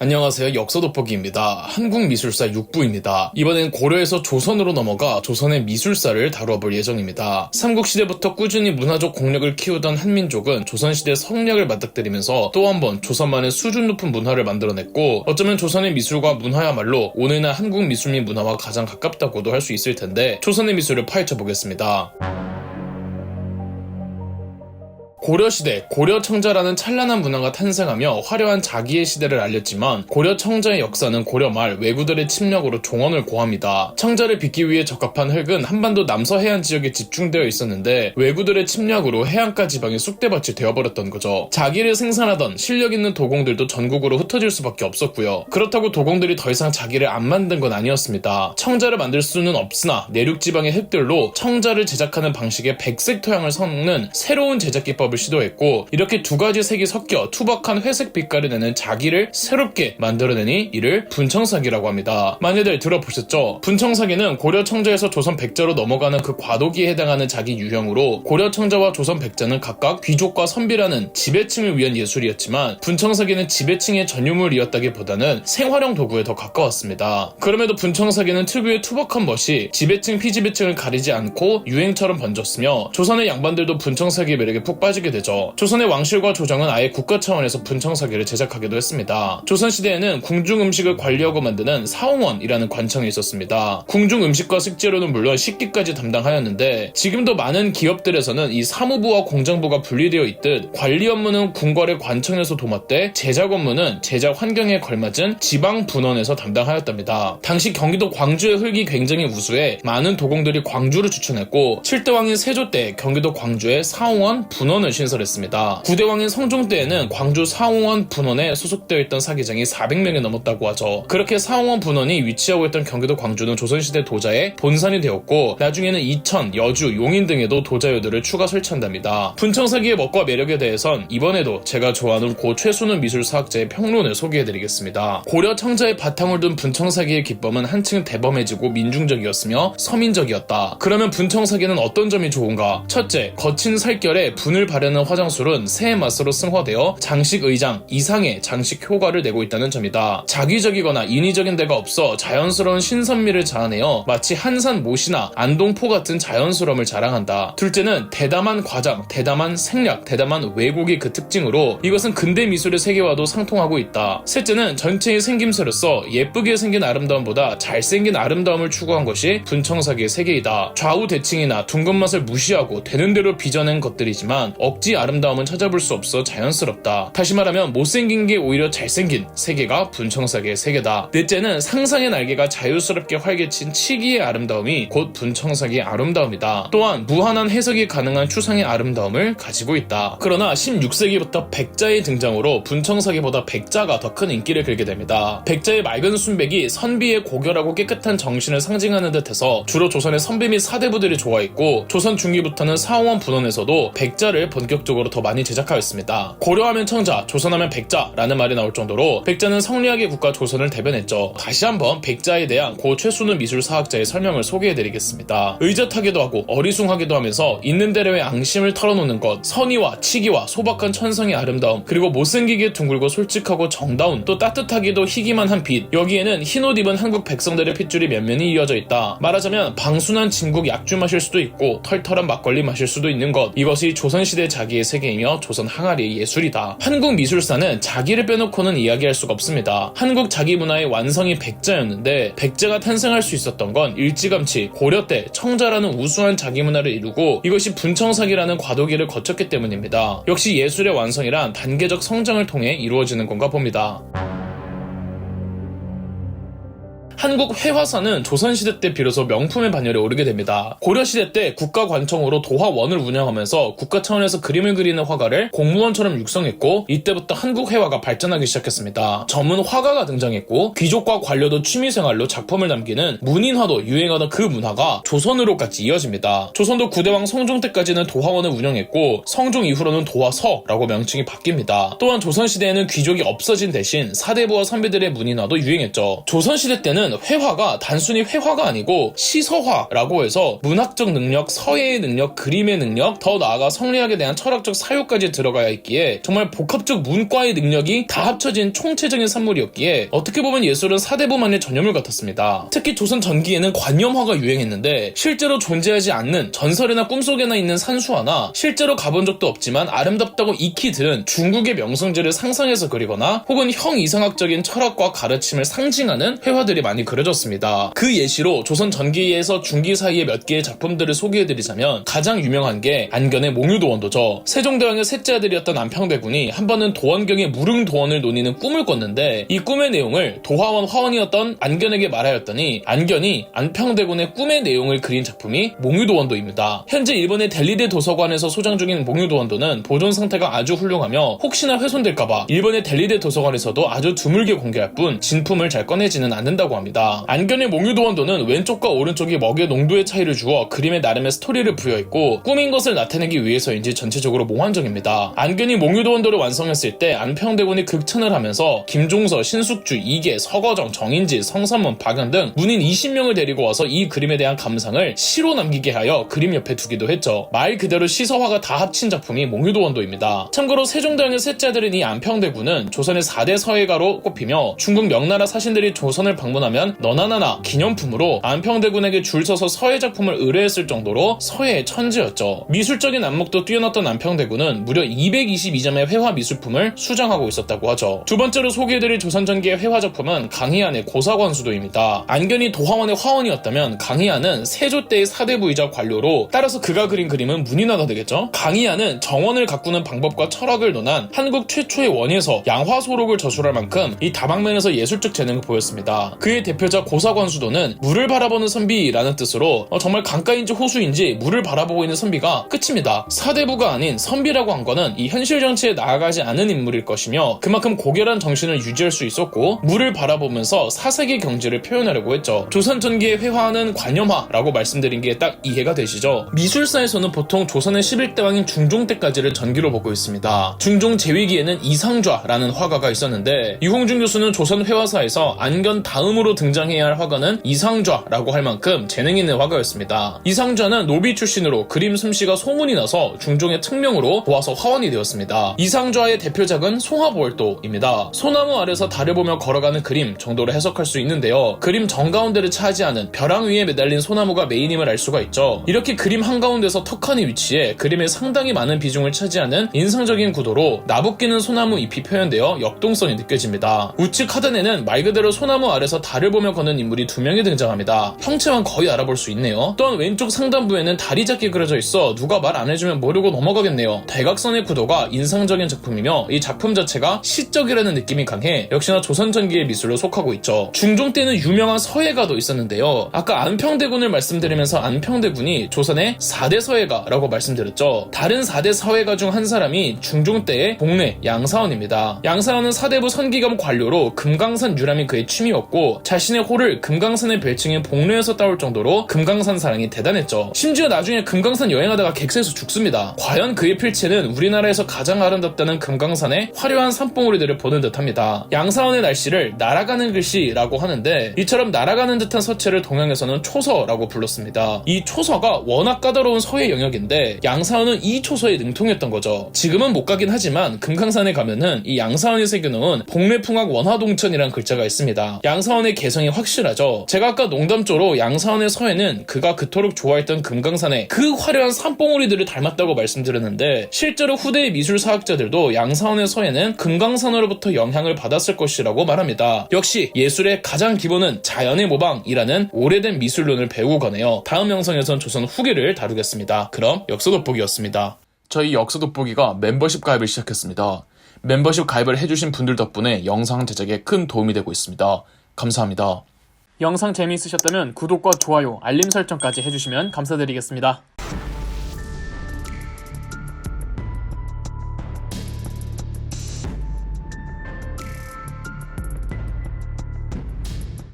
안녕하세요. 역사돋보기입니다. 한국미술사 6부입니다. 이번엔 고려에서 조선으로 넘어가 조선의 미술사를 다뤄볼 예정입니다. 삼국시대부터 꾸준히 문화적 공력을 키우던 한민족은 조선시대 성략을 맞닥뜨리면서 또 한 번 조선만의 수준 높은 문화를 만들어냈고, 어쩌면 조선의 미술과 문화야말로 오늘날 한국 미술 및 문화와 가장 가깝다고도 할 수 있을 텐데, 조선의 미술을 파헤쳐보겠습니다. 고려시대, 고려청자라는 찬란한 문화가 탄생하며 화려한 자기의 시대를 알렸지만, 고려청자의 역사는 고려 말 왜구들의 침략으로 종언을 고합니다. 청자를 빚기 위해 적합한 흙은 한반도 남서해안 지역에 집중되어 있었는데, 왜구들의 침략으로 해안가 지방이 쑥대밭이 되어버렸던 거죠. 자기를 생산하던 실력 있는 도공들도 전국으로 흩어질 수밖에 없었고요. 그렇다고 도공들이 더 이상 자기를 안 만든 건 아니었습니다. 청자를 만들 수는 없으나 내륙 지방의 흙들로 청자를 제작하는 방식의 백색 토양을 섞는 새로운 제작 기법을 시도했고, 이렇게 두 가지 색이 섞여 투박한 회색 빛깔을 내는 자기를 새롭게 만들어내니 이를 분청사기라고 합니다. 많이들 들어보셨죠? 분청사기는 고려 청자에서 조선 백자로 넘어가는 그 과도기에 해당하는 자기 유형으로, 고려 청자와 조선 백자는 각각 귀족과 선비라는 지배층을 위한 예술이었지만, 분청사기는 지배층의 전유물이었다기보다는 생활용 도구에 더 가까웠습니다. 그럼에도 분청사기는 특유의 투박한 멋이 지배층 피지배층을 가리지 않고 유행처럼 번졌으며, 조선의 양반들도 분청사기의 매력에 푹 빠지게 되죠. 조선의 왕실과 조정은 아예 국가 차원에서 분청사기를 제작하기도 했습니다. 조선시대에는 궁중 음식을 관리하고 만드는 사홍원이라는 관청이 있었습니다. 궁중 음식과 식재료는 물론 식기까지 담당하였는데, 지금도 많은 기업들에서는 이 사무부와 공장부가 분리되어 있듯 관리 업무는 궁궐의 관청에서 도맡되, 제작 업무는 제작 환경에 걸맞은 지방 분원에서 담당하였답니다. 당시 경기도 광주의 흙이 굉장히 우수해 많은 도공들이 광주를 추천했고, 7대 왕인 세조 때 경기도 광주에 사홍원 분원을 신설했습니다. 9대 왕인 성종 때에는 광주 사홍원 분원에 소속되어 있던 사기장이 400명이 넘었다고 하죠. 그렇게 사홍원 분원이 위치하고 있던 경기도 광주는 조선시대 도자의 본산이 되었고, 나중에는 이천, 여주, 용인 등에도 도자유들을 추가 설치한답니다. 분청사기의 멋과 매력에 대해선 이번에도 제가 좋아하는 고 최순훈 미술사학자의 평론을 소개해드리겠습니다. 고려 청자의 바탕을 둔 분청사기의 기법은 한층 대범해지고 민중적이었으며 서민적이었다. 그러면 분청사기는 어떤 점이 좋은가? 첫째, 거친 살결에 분을 바르는 화장술은 새의 맛으로 승화되어 장식 의장 이상의 장식 효과를 내고 있다는 점이다. 자기적이거나 인위적인 데가 없어 자연스러운 신선미를 자아내어 마치 한산 못이나 안동포 같은 자연스러움을 자랑한다. 둘째는 대담한 과장, 대담한 생략, 대담한 왜곡이 그 특징으로 이것은 근대 미술의 세계와도 상통하고 있다. 셋째는 전체의 생김새로서 예쁘게 생긴 아름다움보다 잘생긴 아름다움을 추구한 것이 분청사기의 세계이다. 좌우 대칭이나 둥근 맛을 무시하고 되는 대로 빚어낸 것들이지만 억지 아름다움은 찾아볼 수 없어 자연스럽다. 다시 말하면 못생긴 게 오히려 잘생긴 세계가 분청사기의 세계다. 넷째는 상상의 날개가 자유스럽게 활개친 치기의 아름다움이 곧 분청사기의 아름다움이다. 또한 무한한 해석이 가능한 추상의 아름다움을 가지고 있다. 그러나 16세기부터 백자의 등장으로 분청사기보다 백자가 더 큰 인기를 끌게 됩니다. 백자의 맑은 순백이 선비의 고결하고 깨끗한 정신을 상징하는 듯해서 주로 조선의 선비 및 사대부들이 좋아했고, 조선 중기부터는 사홍원 분원에서도 백자를 본격적으로 더 많이 제작하였습니다. 고려하면 청자, 조선하면 백자라는 말이 나올 정도로 백자는 성리학의 국가 조선을 대변했죠. 다시 한번 백자에 대한 고 최순훈 미술사학자의 설명을 소개해드리겠습니다. 의젓하기도 하고 어리숭하기도 하면서 있는 대로의 앙심을 털어놓는 것, 선의와 치기와 소박한 천성의 아름다움, 그리고 못생기게 둥글고 솔직하고 정다운, 또 따뜻하기도 희기만 한 빛, 여기에는 흰옷 입은 한국 백성들의 핏줄이 면면이 이어져 있다. 말하자면 방순한 진국 약주 마실 수도 있고 털털한 막걸리 마실 수도 있는 것, 이것이 조선시대 자기의 세계이며 조선 항아리의 예술이다. 한국 미술사는 자기를 빼놓고는 이야기할 수가 없습니다. 한국 자기 문화의 완성이 백자였는데, 백자가 탄생할 수 있었던 건 일찌감치 고려 때 청자라는 우수한 자기 문화를 이루고 이것이 분청사기라는 과도기를 거쳤기 때문입니다. 역시 예술의 완성이란 단계적 성장을 통해 이루어지는 건가 봅니다. 한국 회화사는 조선시대 때 비로소 명품의 반열에 오르게 됩니다. 고려시대 때 국가관청으로 도화원을 운영하면서 국가 차원에서 그림을 그리는 화가를 공무원처럼 육성했고, 이때부터 한국 회화가 발전하기 시작했습니다. 전문 화가가 등장했고, 귀족과 관료도 취미생활로 작품을 남기는 문인화도 유행하던 그 문화가 조선으로까지 이어집니다. 조선도 9대왕 성종 때까지는 도화원을 운영했고, 성종 이후로는 도화서라고 명칭이 바뀝니다. 또한 조선시대에는 귀족이 없어진 대신 사대부와 선비들의 문인화도 유행했죠. 조선시대 때는 여기서는 회화가 단순히 회화가 아니고 시서화라고 해서 문학적 능력, 서예의 능력, 그림의 능력, 더 나아가 성리학에 대한 철학적 사유까지 들어가야 했기에 정말 복합적 문과의 능력이 다 합쳐진 총체적인 산물이었기에 어떻게 보면 예술은 사대부만의 전념을 같았습니다. 특히 조선 전기에는 관념화가 유행했는데 실제로 존재하지 않는 전설이나 꿈속에나 있는 산수화나 실제로 가본 적도 없지만 아름답다고 익히 들은 중국의 명성지를 상상해서 그리거나 혹은 형이상학적인 철학과 가르침을 상징하는 회화들이 많이 그려졌습니다. 그 예시로 조선 전기에서 중기 사이의 몇 개의 작품들을 소개해드리자면 가장 유명한 게 안견의 몽유도원도죠. 세종대왕의 셋째 아들이었던 안평대군이 한 번은 도원경의 무릉도원을 논의는 꿈을 꿨는데 이 꿈의 내용을 도화원 화원이었던 안견에게 말하였더니 안견이 안평대군의 꿈의 내용을 그린 작품이 몽유도원도입니다. 현재 일본의 델리데 도서관에서 소장 중인 몽유도원도는 보존 상태가 아주 훌륭하며 혹시나 훼손될까봐 일본의 델리데 도서관에서도 아주 드물게 공개할 뿐 진품을 잘 꺼내지는 않는다고 합니다. 안견의 몽유도원도는 왼쪽과 오른쪽이 먹의 농도의 차이를 주어 그림에 나름의 스토리를 부여했고 꾸민 것을 나타내기 위해서인지 전체적으로 몽환적입니다. 안견이 몽유도원도를 완성했을 때 안평대군이 극찬을 하면서 김종서, 신숙주, 이계, 서거정, 정인지, 성삼문, 박연 등 문인 20명을 데리고 와서 이 그림에 대한 감상을 시로 남기게 하여 그림 옆에 두기도 했죠. 말 그대로 시서화가 다 합친 작품이 몽유도원도입니다. 참고로 세종대왕의 셋째 아들인 이 안평대군은 조선의 4대 서예가로 꼽히며 중국 명나라 사신들이 조선을 방문하면 너나나나 기념품으로 안평대군에게 줄 서서 서예 작품을 의뢰했을 정도로 서예의 천재였죠. 미술적인 안목도 뛰어났던 안평대군은 무려 222점의 회화 미술품을 수장하고 있었다고 하죠. 두 번째로 소개해드릴 조선전기의 회화 작품은 강희안의 고사관수도입니다. 안견이 도화원의 화원이었다면 강희안은 세조 때의 사대부이자 관료로 따라서 그가 그린 그림은 문인화가 되겠죠. 강희안은 정원을 가꾸는 방법과 철학을 논한 한국 최초의 원예서 양화소록을 저술할 만큼 이 다방면에서 예술적 재능을 보였습니다. 그의 대표작 고사관수도는 물을 바라보는 선비라는 뜻으로 정말 강가인지 호수인지 물을 바라보고 있는 선비가 끝입니다. 사대부가 아닌 선비라고 한 거는 이 현실 정치에 나아가지 않은 인물일 것이며 그만큼 고결한 정신을 유지할 수 있었고 물을 바라보면서 사색의 경지를 표현하려고 했죠. 조선 전기의 회화는 관념화라고 말씀드린 게 딱 이해가 되시죠? 미술사에서는 보통 조선의 11대 왕인 중종 때까지를 전기로 보고 있습니다. 중종 제위기에는 이상좌라는 화가가 있었는데 유홍준 교수는 조선 회화사에서 안견 다음으로 등장해야 할 화가는 이상좌라고 할 만큼 재능 있는 화가였습니다. 이상좌는 노비 출신으로 그림 솜씨가 소문이 나서 중종의 특명으로 모아서 화원이 되었습니다. 이상좌의 대표작은 송화보월도입니다. 소나무 아래서 달을 보며 걸어가는 그림 정도로 해석할 수 있는데요. 그림 정가운데를 차지하는 벼랑 위에 매달린 소나무가 메인임을 알 수가 있죠. 이렇게 그림 한가운데서 턱하니 위치해 그림에 상당히 많은 비중을 차지하는 인상적인 구도로 나붓기는 소나무 잎이 표현되어 역동성이 느껴집니다. 우측 하단에는 말 그대로 소나무 아래서 달을 보며 걷는 인물이 2명이 등장합니다. 형체만 거의 알아볼 수 있네요. 또한 왼쪽 상단부에는 다리 작게 그려져 있어 누가 말 안 해주면 모르고 넘어가겠네요. 대각선의 구도가 인상적인 작품이며 이 작품 자체가 시적이라는 느낌이 강해 역시나 조선 전기의 미술로 속하고 있죠. 중종 때는 유명한 서예가도 있었는데요. 아까 안평대군을 말씀드리면서 안평대군이 조선의 4대 서예가라고 말씀드렸죠. 다른 4대 서예가 중 한 사람이 중종 때의 복례 양사원입니다. 양사원은 사대부 선기감 관료로 금강산 유람이 그의 취미였고 자신의 호를 금강산의 별칭인 복례에서 따올 정도로 금강산 사랑이 대단했죠. 심지어 나중에 금강산 여행하다가 객사에서 죽습니다. 과연 그의 필체는 우리나라에서 가장 아름답다는 금강산의 화려한 산봉우리들을 보는 듯합니다. 양사원의 날씨를 날아가는 글씨라고 하는데 이처럼 날아가는 듯한 서체를 동양에서는 초서라고 불렀습니다. 이 초서가 워낙 까다로운 서예 영역인데 양사원은 이 초서에 능통했던 거죠. 지금은 못 가긴 하지만 금강산에 가면은 이 양사원이 새겨놓은 복례풍악 원화동천이란 글자가 있습니다. 양사원의 개성이 확실하죠. 제가 아까 농담조로 양사원의 서예는 그가 그토록 좋아했던 금강산의 그 화려한 산봉우리들을 닮았다고 말씀드렸는데 실제로 후대의 미술사학자들도 양사원의 서예는 금강산으로부터 영향을 받았을 것이라고 말합니다. 역시 예술의 가장 기본은 자연의 모방이라는 오래된 미술론을 배우고 가네요. 다음 영상에선 조선 후기를 다루겠습니다. 그럼 역사 돋보기였습니다. 저희 역사 돋보기가 멤버십 가입을 시작했습니다. 멤버십 가입을 해주신 분들 덕분에 영상 제작에 큰 도움이 되고 있습니다. 감사합니다. 영상 재미있으셨다면 구독과 좋아요, 알림 설정까지 해주시면 감사드리겠습니다.